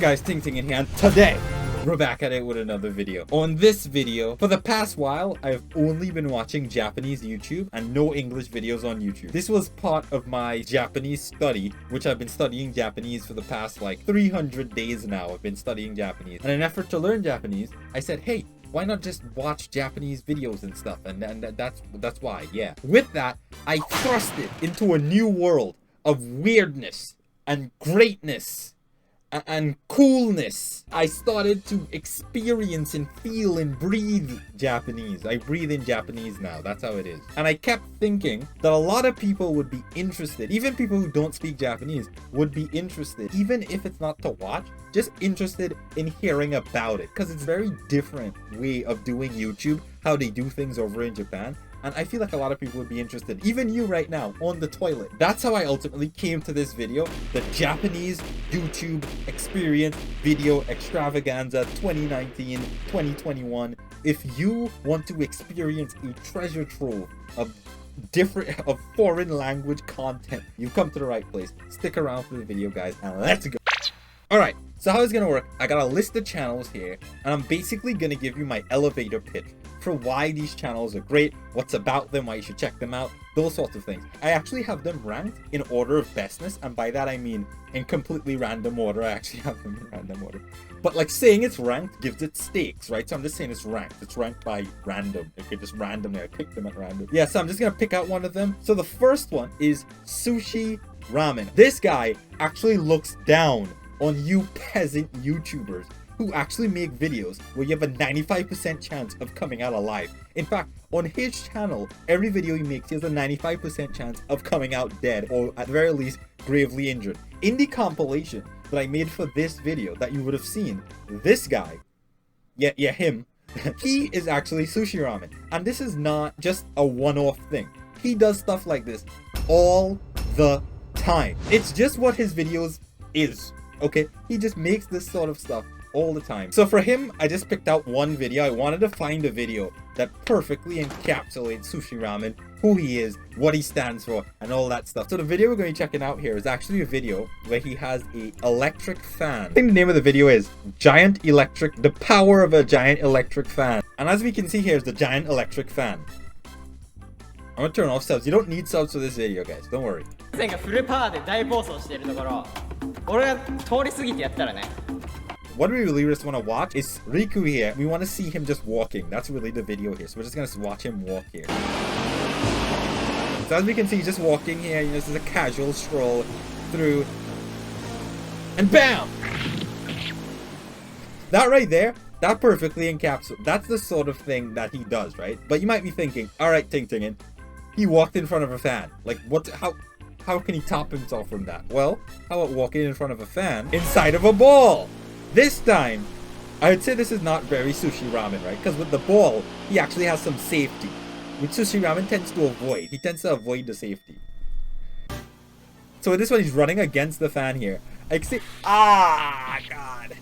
guys, TingTingin here, and today we're back at it with another video. On this video, for the past while, I've only been watching Japanese YouTube and no English videos on YouTube. This was part of my Japanese study, which I've been studying Japanese for the past like 300 days now. I've been studying Japanese. In an effort to learn Japanese, I said, hey, why not just watch Japanese videos and stuff? And that's why, yeah. With that, I thrust it into a new world of weirdness and greatness and coolness. I started to experience and feel and breathe Japanese. I breathe in Japanese now. That's how it is. And I kept thinking that a lot of people would be interested, even people who don't speak Japanese would be interested, even if it's not to watch, just interested in hearing about it, because it's a very different way of doing YouTube, how they do things over in Japan. And I feel like a lot of people would be interested, even you right now on the toilet. That's how I ultimately came to this video, the Japanese YouTube Experience Video Extravaganza 2019-2021. If you want to experience a treasure trove of foreign language content, you've come to the right place. Stick around for the video, guys, and let's go. Alright, so how it's gonna work, I got a list of channels here, and I'm basically gonna give you my elevator pitch for why these channels are great, what's about them, why you should check them out, those sorts of things. I actually have them ranked in order of bestness, and by that I mean in completely random order. I actually have them in random order. But like saying it's ranked gives it stakes, right? So I'm just saying it's ranked. It's ranked by random. Okay, just randomly, I picked them at random. Yeah, so I'm just gonna pick out one of them. So the first one is Sushi Ramen. This guy actually looks down on you peasant YouTubers who actually make videos where you have a 95% chance of coming out alive. In fact, on his channel, every video he makes, he has a 95% chance of coming out dead, or at the very least, gravely injured. In the compilation that I made for this video that you would have seen, this guy, yeah, him, he is actually Sushi Ramen. And this is not just a one-off thing. He does stuff like this all the time. It's just what his videos is, okay? He just makes this sort of stuff all the time. So for him, I just picked out one video. I wanted to find a video that perfectly encapsulates Sushi Ramen, who he is, what he stands for, and all that stuff. So the video we're going to be checking out here is actually a video where he has a electric fan. I think the name of the video is the power of a giant electric fan. And as we can see here is the giant electric fan. I'm gonna turn off subs. You don't need subs for this video, guys. Don't worry. What we really just want to watch is Riku here. We want to see him just walking. That's really the video here. So we're just going to watch him walk here. So as we can see, he's just walking here. You know, this is a casual stroll through. And BAM! That right there, that perfectly encapsulates. That's the sort of thing that he does, right? But you might be thinking, alright, TingTingin, he walked in front of a fan. Like, how can he top himself from that? Well, how about walking in front of a fan inside of a ball? This time, I would say this is not very Sushi Ramen, right? Because with the ball, he actually has some safety, which Sushi Ramen tends to avoid. He tends to avoid the safety. So with this one, he's running against the fan here. I can see, God.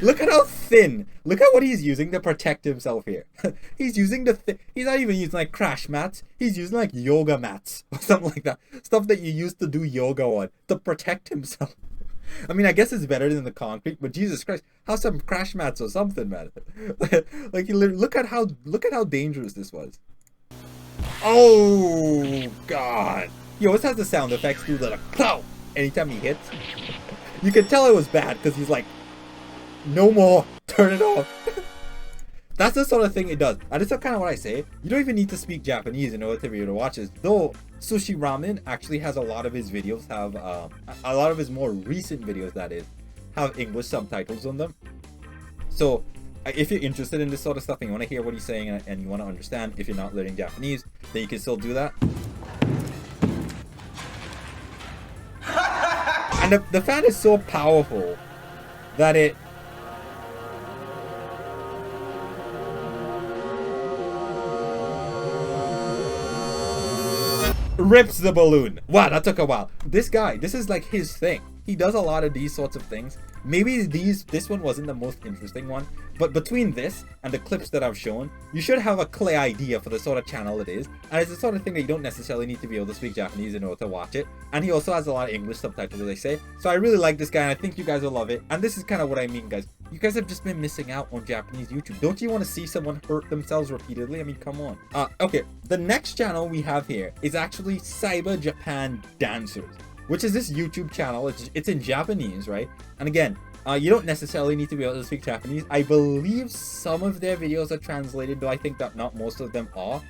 Look at how thin. Look at what he's using to protect himself here. He's using he's not even using like crash mats. He's using like yoga mats or something like that. Stuff that you used to do yoga on to protect himself. I mean, I guess it's better than the concrete, but Jesus Christ, have some crash mats or something, man. Like, look at how dangerous this was. Oh God! He always has the sound effects too, that like pow anytime he hits. You can tell it was bad because he's like, no more, turn it off. That's the sort of thing it does. And that's kind of what I say. You don't even need to speak Japanese in order to be able to watch this. Though Sushi Ramen actually has a lot of his videos have, a lot of his more recent videos, that is, have English subtitles on them. So if you're interested in this sort of stuff and you want to hear what he's saying and you want to understand, if you're not learning Japanese, then you can still do that. And the fan is so powerful that it rips the balloon. Wow, that took a while. This guy, this is like his thing. he does a lot of these sorts of things. Maybe this one wasn't the most interesting one, but between this and the clips that I've shown, you should have a clear idea for the sort of channel it is. And it's the sort of thing that you don't necessarily need to be able to speak Japanese in order to watch it. And he also has a lot of English subtitles, as I say. So I really like this guy, and I think you guys will love it. And this is kind of what I mean, guys. You guys have just been missing out on Japanese YouTube. Don't you want to see someone hurt themselves repeatedly? I mean, come on. Okay, the next channel we have here is actually Cyber Japan Dancers, which is this YouTube channel. It's in Japanese, right? And again, you don't necessarily need to be able to speak Japanese. I believe some of their videos are translated, though I think that not most of them are.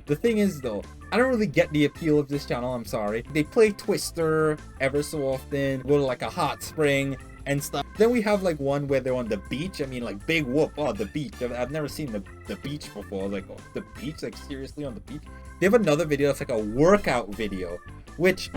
The thing is, though, I don't really get the appeal of this channel, I'm sorry. They play Twister ever so often, go to like a hot spring and stuff. Then we have like one where they're on the beach. I mean, like, big whoop, oh, the beach. I've never seen the beach before. Like, oh, the beach? Like, seriously, on the beach? They have another video that's like a workout video, which,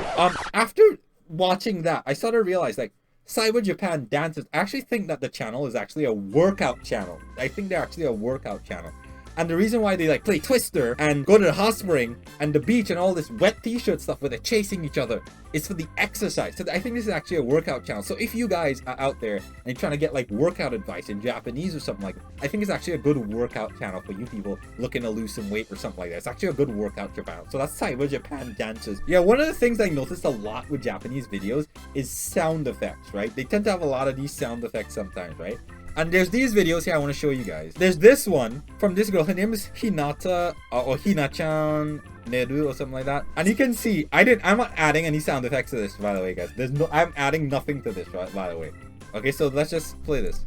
after watching that, I sort of realized, like, Cyber Japan Dancers, I actually think that the channel is actually a workout channel. I think they're actually a workout channel. And the reason why they like play Twister and go to the hot spring and the beach and all this wet t-shirt stuff where they're chasing each other is for the exercise. So I think this is actually a workout channel. So if you guys are out there and you're trying to get like workout advice in Japanese or something like that, I think it's actually a good workout channel for you people looking to lose some weight or something like that. It's actually a good workout channel. So that's Cyber Japan Dancers. Yeah, one of the things I noticed a lot with Japanese videos is sound effects, right? They tend to have a lot of these sound effects sometimes, right? And there's these videos here I want to show you guys. There's this one from this girl. Her name is Hinata or Hina-chan Neru or something like that. And you can see, I'm not adding any sound effects to this, by the way, guys. I'm adding nothing to this, right, by the way. Okay, so let's just play this.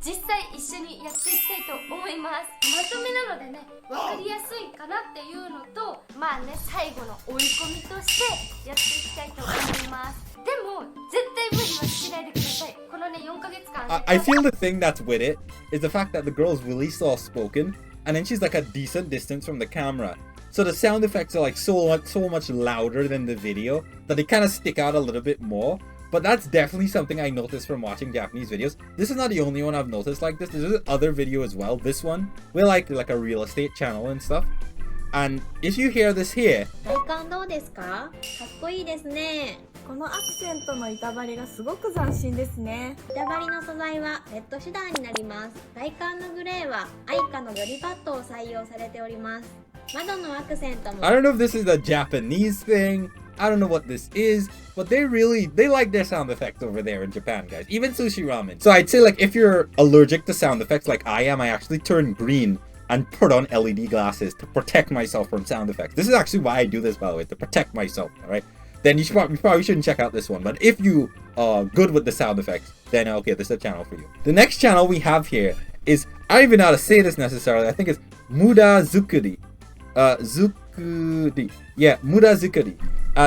実際一緒にやっていきたいと思います。まとめなのでね、分かりやすいかなっていうのと、まあね、最後の追い込みとしてやっていきたいと思います。でも絶対無理はしないでください。このね、4ヶ月間。I feel the thing that's with it is the fact that the girl's really soft spoken, and then she's like a decent distance from the camera. So the sound effects are like so much louder than the video that they kind of stick out a little bit more. But that's definitely something I noticed from watching Japanese videos. This is not the only one I've noticed like this. There's another video as well. This one, we're like a real estate channel and stuff. And if you hear this here, 体感どうですか？かっこいいですね。このアクセントの板張りがすごく斬新ですね。板張りの素材はレッドシダーになります。外観のグレーはアイカのよりパッドを採用されております。窓のアクセントも I don't know if this is a Japanese thing. I don't know what this is, but they like their sound effects over there in Japan, guys. Even Sushi Ramen. So I'd say, like, if you're allergic to sound effects like I am, I actually turn green and put on LED glasses to protect myself from sound effects. This is actually why I do this, by the way, to protect myself, alright? Then you probably shouldn't check out this one. But if you are good with the sound effects, then okay, this is a channel for you. The next channel we have here is, I don't even know how to say this necessarily. I think it's Muda Zukuri. Zukuri. Yeah, Muda Zukuri.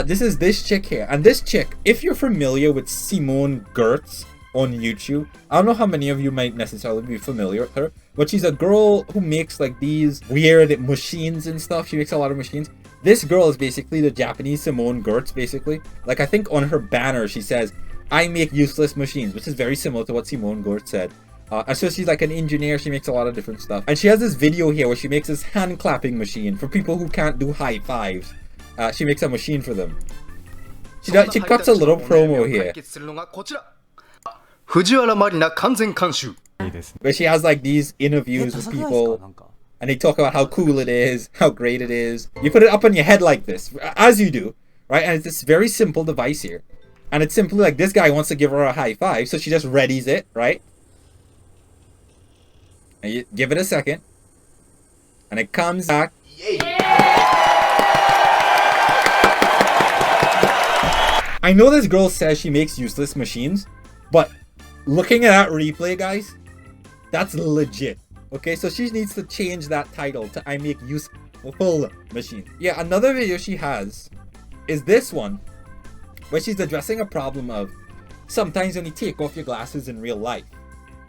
This is this chick here. And this chick, if you're familiar with Simone Gertz on YouTube, I don't know how many of you might necessarily be familiar with her, but she's a girl who makes like these weird machines and stuff. She makes a lot of machines. This girl is basically the Japanese Simone Gertz, basically. Like, I think on her banner, she says, I make useless machines, which is very similar to what Simone Gertz said. And so she's like an engineer. She makes a lot of different stuff. And she has this video here where she makes this hand clapping machine for people who can't do high fives. She makes a machine for them. She cuts a little promo here. Where she has like these interviews with people. And they talk about how cool it is, how great it is. You put it up on your head like this, as you do, right? And it's this very simple device here. And it's simply like this guy wants to give her a high five, so she just readies it, right? And you give it a second. And it comes back. I know this girl says she makes useless machines, but looking at that replay, guys, that's legit. Okay, so she needs to change that title to I make useful machines. Yeah, another video she has is this one, where she's addressing a problem of sometimes when you take off your glasses in real life,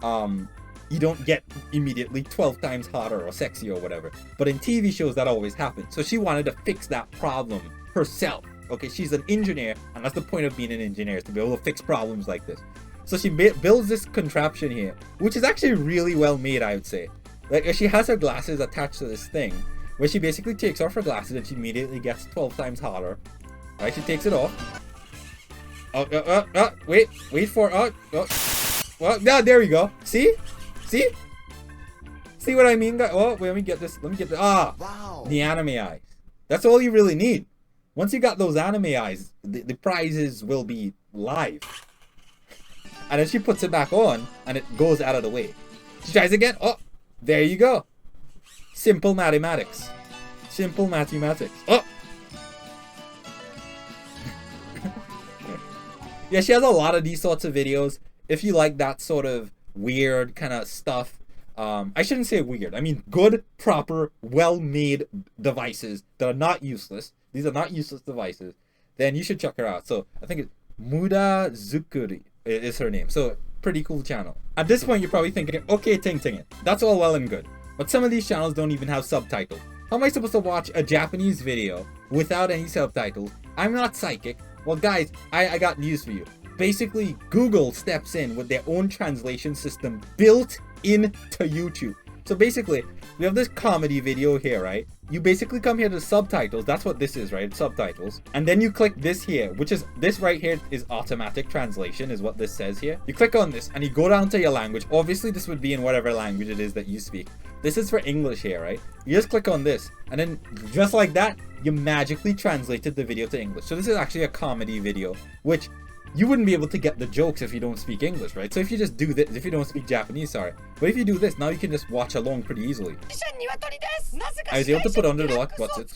you don't get immediately 12 times hotter or sexy or whatever. But in TV shows, that always happens. So she wanted to fix that problem herself. Okay, she's an engineer, and that's the point of being an engineer, is to be able to fix problems like this. So she builds this contraption here, which is actually really well made, I would say. Like, she has her glasses attached to this thing, where she basically takes off her glasses and she immediately gets 12 times hotter. Right, she takes it off. Wait for well, yeah, there we go. See what I mean? Oh, wait, let me get this. Wow. The anime eyes. That's all you really need. Once you got those anime eyes, the prizes will be live. And then she puts it back on, and it goes out of the way. She tries again. Oh, there you go. Simple mathematics. Simple mathematics. Oh. Yeah, she has a lot of these sorts of videos. If you like that sort of weird kind of stuff, I shouldn't say weird. I mean good, proper, well-made devices that are not useless. These are not useless devices. Then you should check her out. So I think it's Muda Zukuri is her name. So pretty cool channel. At this point, you're probably thinking, okay, TingTingin, that's all well and good. But some of these channels don't even have subtitles. How am I supposed to watch a Japanese video without any subtitles? I'm not psychic. Well, guys, I got news for you. Basically, Google steps in with their own translation system built into YouTube. So basically, we have this comedy video here, right? You basically come here to subtitles. That's what this is, right? Subtitles. And then you click this here, which is this right here is automatic translation is what this says here. You click on this and you go down to your language. Obviously, this would be in whatever language it is that you speak. This is for English here, right? You just click on this and then just like that, you magically translated the video to English. So this is actually a comedy video, which you wouldn't be able to get the jokes if you don't speak English, right? So if you just do this, if you don't speak Japanese, sorry. But if you do this, now you can just watch along pretty easily. I was able to put under the lock what's it?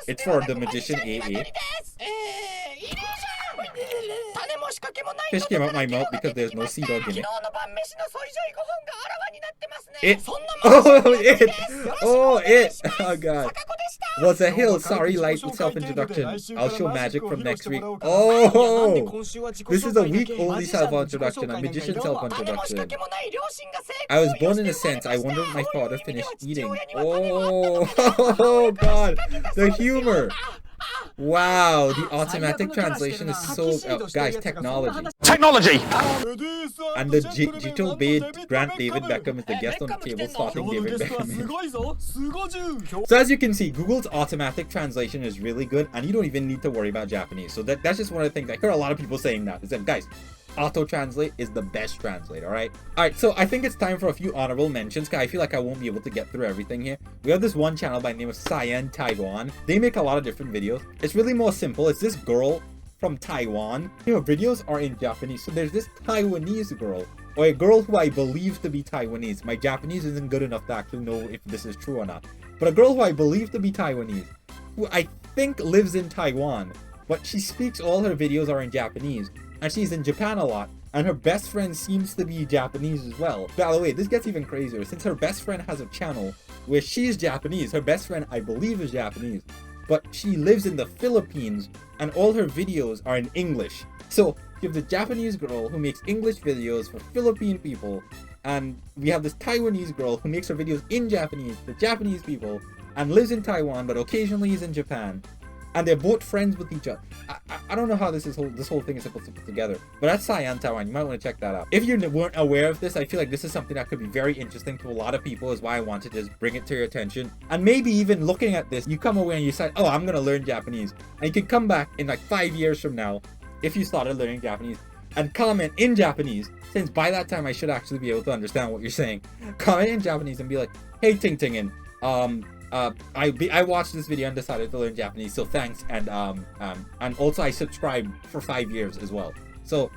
It's for the Magician AA. Fish came out my mouth because there's no sea dog in it. It! Oh god. Was a hill, sorry, light self-introduction. I'll show magic from next week. Oh! This is a week-only self-introduction, a magician self-introduction. I was born in a sense, I wonder if my father finished eating. Oh god! The humor! Wow, the automatic translation is so... guys, technology. Technology! And the Jito Bade Grant David Beckham is the guest on the table starting David Beckham. So as you can see, Google's automatic translation is really good and you don't even need to worry about Japanese. So that's just one of the things. I hear a lot of people saying that. Is that, guys, auto-translate is the best translate, alright? Alright, so I think it's time for a few honorable mentions, because I feel like I won't be able to get through everything here. We have this one channel by the name of Cyan Taiwan. They make a lot of different videos. It's really more simple. It's this girl from Taiwan. You know, videos are in Japanese. So there's this Taiwanese girl, or a girl who I believe to be Taiwanese. My Japanese isn't good enough to actually know if this is true or not. But a girl who I believe to be Taiwanese, who I think lives in Taiwan, but she speaks, all her videos are in Japanese. And she's in Japan a lot, and her best friend seems to be Japanese as well. By the way, this gets even crazier. Since her best friend has a channel where she's Japanese, her best friend, I believe, is Japanese, but she lives in the Philippines, and all her videos are in English. So you have the Japanese girl who makes English videos for Philippine people, and we have this Taiwanese girl who makes her videos in Japanese for Japanese people, and lives in Taiwan, but occasionally is in Japan. And they're both friends with each other. I don't know how this whole thing is supposed to put together. But that's Cyan Taiwan. You might want to check that out. If you weren't aware of this, I feel like this is something that could be very interesting to a lot of people, is why I wanted to just bring it to your attention. And maybe even looking at this, you come away and you say, oh, I'm going to learn Japanese. And you can come back in like 5 years from now, if you started learning Japanese, and comment in Japanese, since by that time I should actually be able to understand what you're saying. Comment in Japanese and be like, hey, TingTingin, I watched this video and decided to learn Japanese, so thanks, and also I subscribed for 5 years as well. So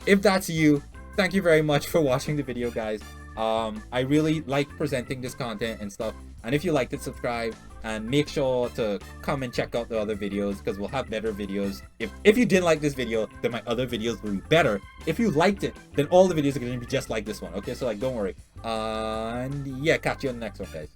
if that's you, thank you very much for watching the video, guys. I really like presenting this content and stuff, and if you liked it, subscribe and make sure to come and check out the other videos, because we'll have better videos. If you didn't like this video, then my other videos will be better. If you liked it, then all the videos are going to be just like this one. Okay, so like, don't worry. And yeah, catch you on the next one, guys.